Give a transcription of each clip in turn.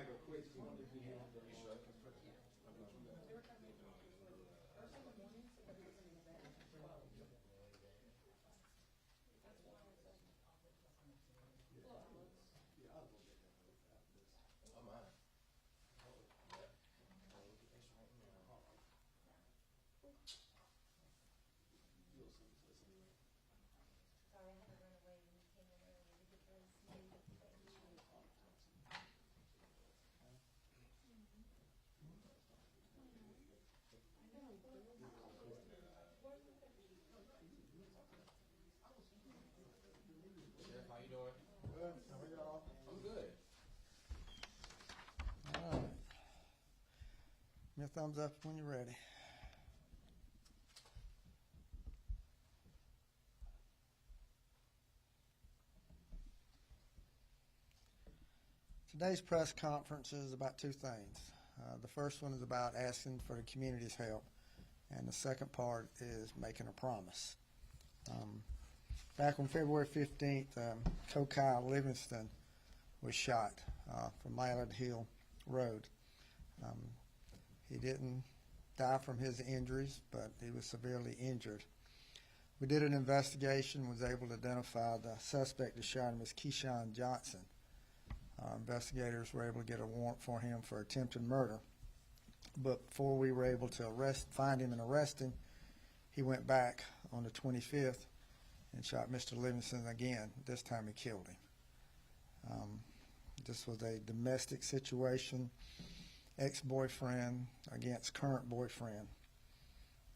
like a quick one. Sorry, I had to run away when you came in earlier to get those new things. Sheriff, how you doing? Good. How are y'all? I'm good. All right. Give me a thumbs up when you're ready. Today's press conference is about two things. The first one is about asking for the community's help, and the second part is making a promise. Back on February 15th, Kokai Livingston was shot from Mallard Hill Road. He didn't die from his injuries, but he was severely injured. We did an investigation, was able to identify the suspect that shot him as Keyshawn Johnson. Investigators were able to get a warrant for him for attempted murder. But before we were able to find him and arrest him, he went back on the 25th and shot Mr. Livingston again. This time he killed him. This was a domestic situation, ex-boyfriend against current boyfriend.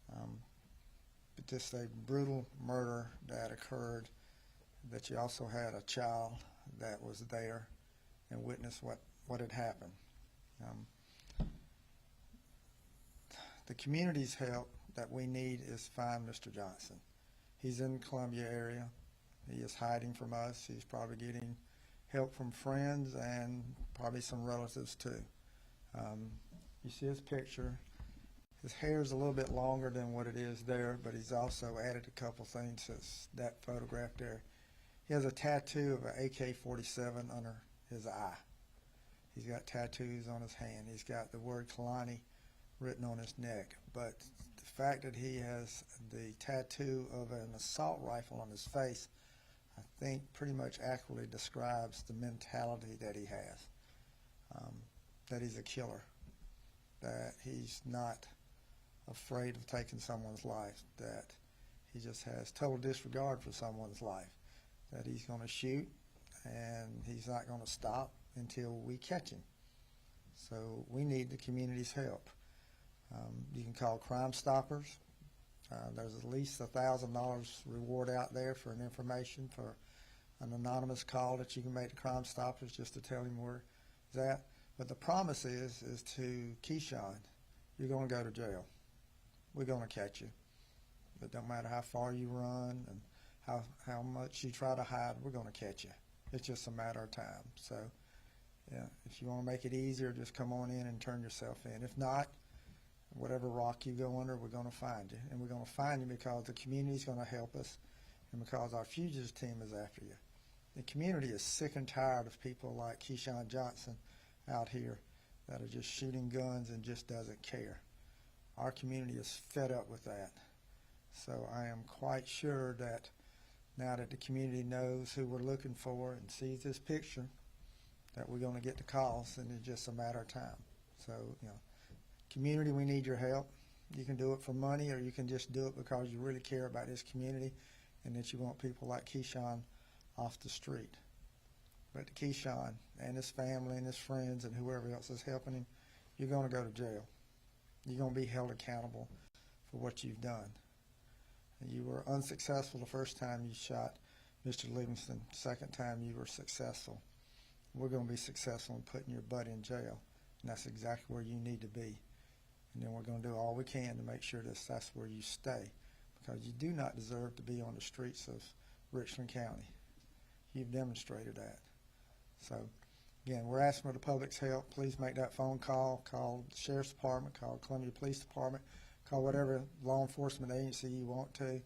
But just a brutal murder that occurred, that you also had a child that was there and witnessed what had happened. The community's help that we need is find Mr. Johnson. He's in the Columbia area. He is hiding from us. He's probably getting help from friends and probably some relatives too. You see his picture. His hair is a little bit longer than what it is there, but he's also added a couple things since that photograph there. He has a tattoo of an AK-47 under his eye. He's got tattoos on his hand. He's got the word Kalani written on his neck. But the fact that he has the tattoo of an assault rifle on his face, I think pretty much accurately describes the mentality that he has. That he's a killer. That he's not afraid of taking someone's life. That he just has total disregard for someone's life. That he's going to shoot and he's not going to stop until we catch him. So we need the community's help. You can call Crime Stoppers. There's at least $1,000 reward out there for an information for an anonymous call that you can make to Crime Stoppers just to tell him where he's at. But the promise is to Keyshawn, you're going to go to jail. We're going to catch you. It don't matter how far you run and how much you try to hide, we're going to catch you. It's just a matter of time. So, yeah, if you want to make it easier, just come on in and turn yourself in. If not, whatever rock you go under, we're going to find you. And we're going to find you because the community is going to help us and because our fugitives team is after you. The community is sick and tired of people like Keyshawn Johnson out here that are just shooting guns and just doesn't care. Our community is fed up with that. So I am quite sure that now that the community knows who we're looking for and sees this picture, that we're going to get the calls, and it's just a matter of time. So, community, we need your help. You can do it for money, or you can just do it because you really care about this community and that you want people like Keyshawn off the street. But to Keyshawn and his family and his friends and whoever else is helping him, you're going to go to jail. You're going to be held accountable for what you've done. You were unsuccessful the first time you shot Mr. Livingston. Second time you were successful. We're going to be successful in putting your butt in jail, and that's exactly where you need to be. And then we're going to do all we can to make sure that that's where you stay, because you do not deserve to be on the streets of Richland County. You've demonstrated that. So, again, we're asking for the public's help. Please make that phone call. Call the Sheriff's Department. Call Columbia Police Department. Call whatever law enforcement agency you want to. You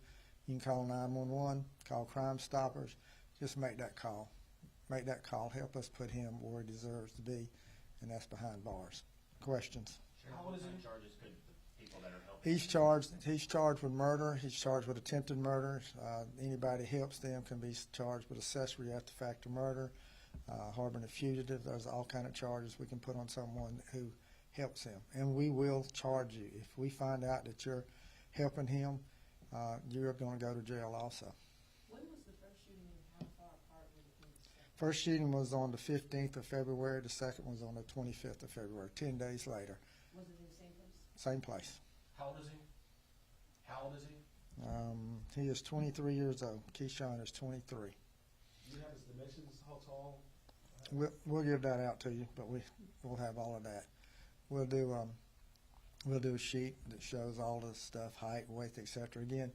can call 911. Call Crime Stoppers. Just make that call. Make that call. Help us put him where he deserves to be and that's behind bars. Questions? Sheriff, what kind of charges could the people that are helping? He's charged with murder. He's charged with attempted murder. Anybody who helps them can be charged with accessory after fact of murder, harboring a fugitive. There's all kind of charges we can put on someone who helps him. And we will charge you. If we find out that you're helping him, you're going to go to jail also. When was the first shooting and how far apart were the things? First shooting was on the 15th of February. The second was on the 25th of February, 10 days later. Was it in the same place? Same place. How old is he? How old is he? He is 23 years old. Keyshawn is 23. Do you have his dimensions, how tall? We'll give that out to you, but we'll have all of that. We'll do a sheet that shows all the stuff, height, weight, etc. Again,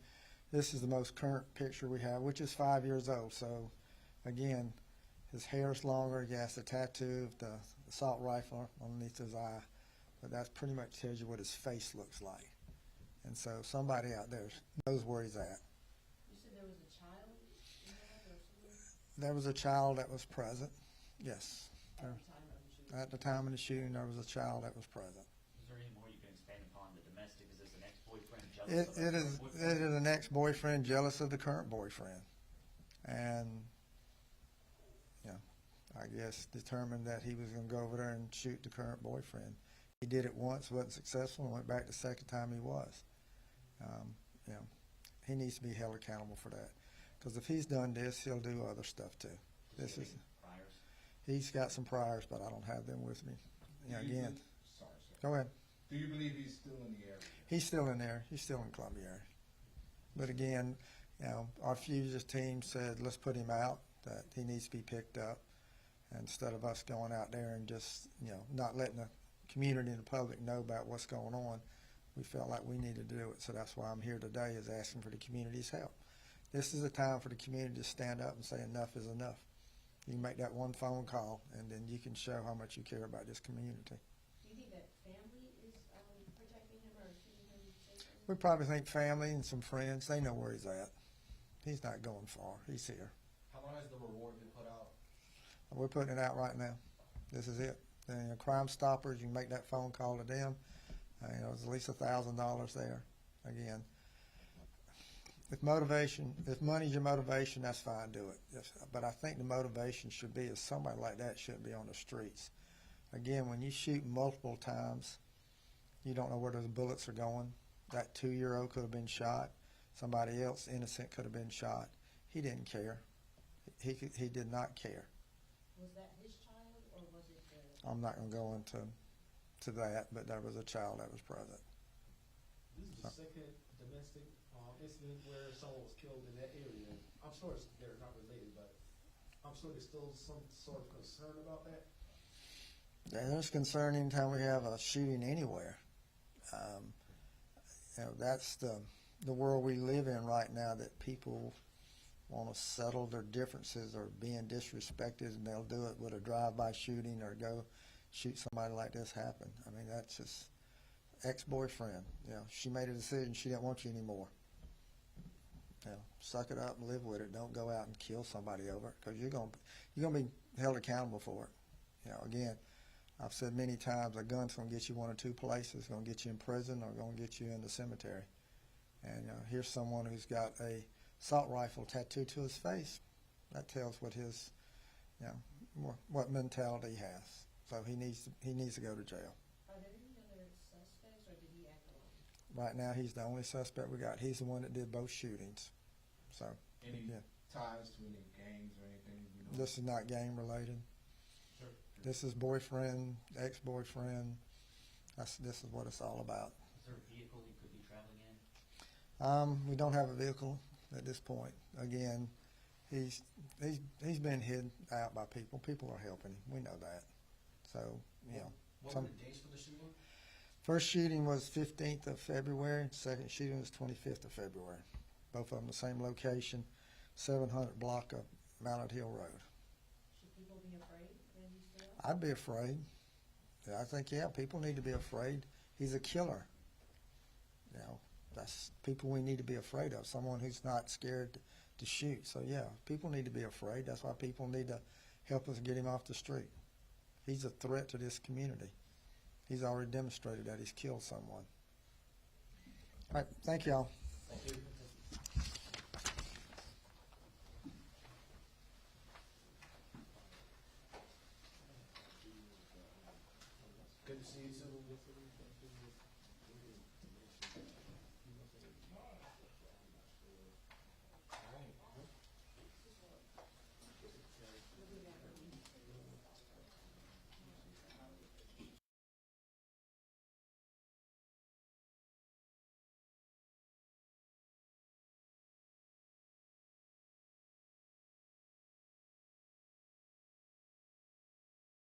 this is the most current picture we have, which is 5 years old. So, again, his hair is longer. He has the tattoo of the assault rifle underneath his eye, but that pretty much tells you what his face looks like. And so, somebody out there knows where he's at. You said there was a child in there or something? There was a child that was present. Yes. At the time of the shooting? At the time of the shooting, there was a child that was present. Is there any more you can expand upon the domestic? Is this an ex-boyfriend jealous of It the is. current boyfriend? It is an ex-boyfriend jealous of the current boyfriend, and I guess determined that he was going to go over there and shoot the current boyfriend. He did it once, wasn't successful, and went back the second time he was. He needs to be held accountable for that, because if he's done this, he'll do other stuff too. Does he This have is. any priors? He's got some priors, but I don't have them with me. Again, Sorry, sir. go ahead. Do you believe he's still in the area? He's still in there. He's still in Columbia area. But again, our fugitive team said, let's put him out, that he needs to be picked up. Instead of us going out there and just, not letting the community and the public know about what's going on, we felt like we needed to do it. So that's why I'm here today, is asking for the community's help. This is a time for the community to stand up and say enough is enough. You can make that one phone call, and then you can show how much you care about this community. Do you think that family is protecting him or keeping him safe? We probably think family and some friends. They know where he's at. He's not going far. He's here. How long has the reward been put out? We're putting it out right now. This is it. And Crime Stoppers, you can make that phone call to them. There's at least $1,000 there. Again, if money's your motivation, that's fine, do it. But I think the motivation should be is somebody like that shouldn't be on the streets. Again, when you shoot multiple times, you don't know where those bullets are going. That 2-year-old could have been shot. Somebody else innocent could have been shot. He didn't care. He did not care. Was that his child or was it the... I'm not going to go into that, but there was a child that was present. This is the second domestic incident where someone was killed in that area. I'm sure they're not related, but I'm sure there's still some sort of concern about that. There's concern anytime we have a shooting anywhere. That's the world we live in right now, that people want to settle their differences or being disrespected, and they'll do it with a drive-by shooting or go shoot somebody like this happen. I mean, that's just ex-boyfriend. She made a decision she didn't want you anymore. Suck it up and live with it. Don't go out and kill somebody over it, because you're gonna be held accountable for it. Again, I've said many times, a gun's gonna get you one or two places. Gonna get you in prison or gonna get you in the cemetery. And here's someone who's got a assault rifle tattooed to his face. That tells what his, what mentality he has. So he needs to go to jail. Are there any other suspects or did he act alone? Right now, he's the only suspect we got. He's the one that did both shootings. So Any yeah. ties to any gangs or anything? This is not gang related. Sure. This is boyfriend, ex-boyfriend. This is what it's all about. Is there a vehicle he could be traveling in? We don't have a vehicle at this point. Again, he's been hid out by people. People are helping him. We know that. So, What were the dates for the shooting? First shooting was 15th of February. Second shooting was 25th of February. Both of them the same location, 700 block of Mounted Hill Road. Should people be afraid when he's still out? I'd be afraid. I think, people need to be afraid. He's a killer. That's people we need to be afraid of, someone who's not scared to shoot. So, people need to be afraid. That's why people need to help us get him off the street. He's a threat to this community. He's already demonstrated that he's killed someone. All right, thank y'all. Thank you. Good to see you too.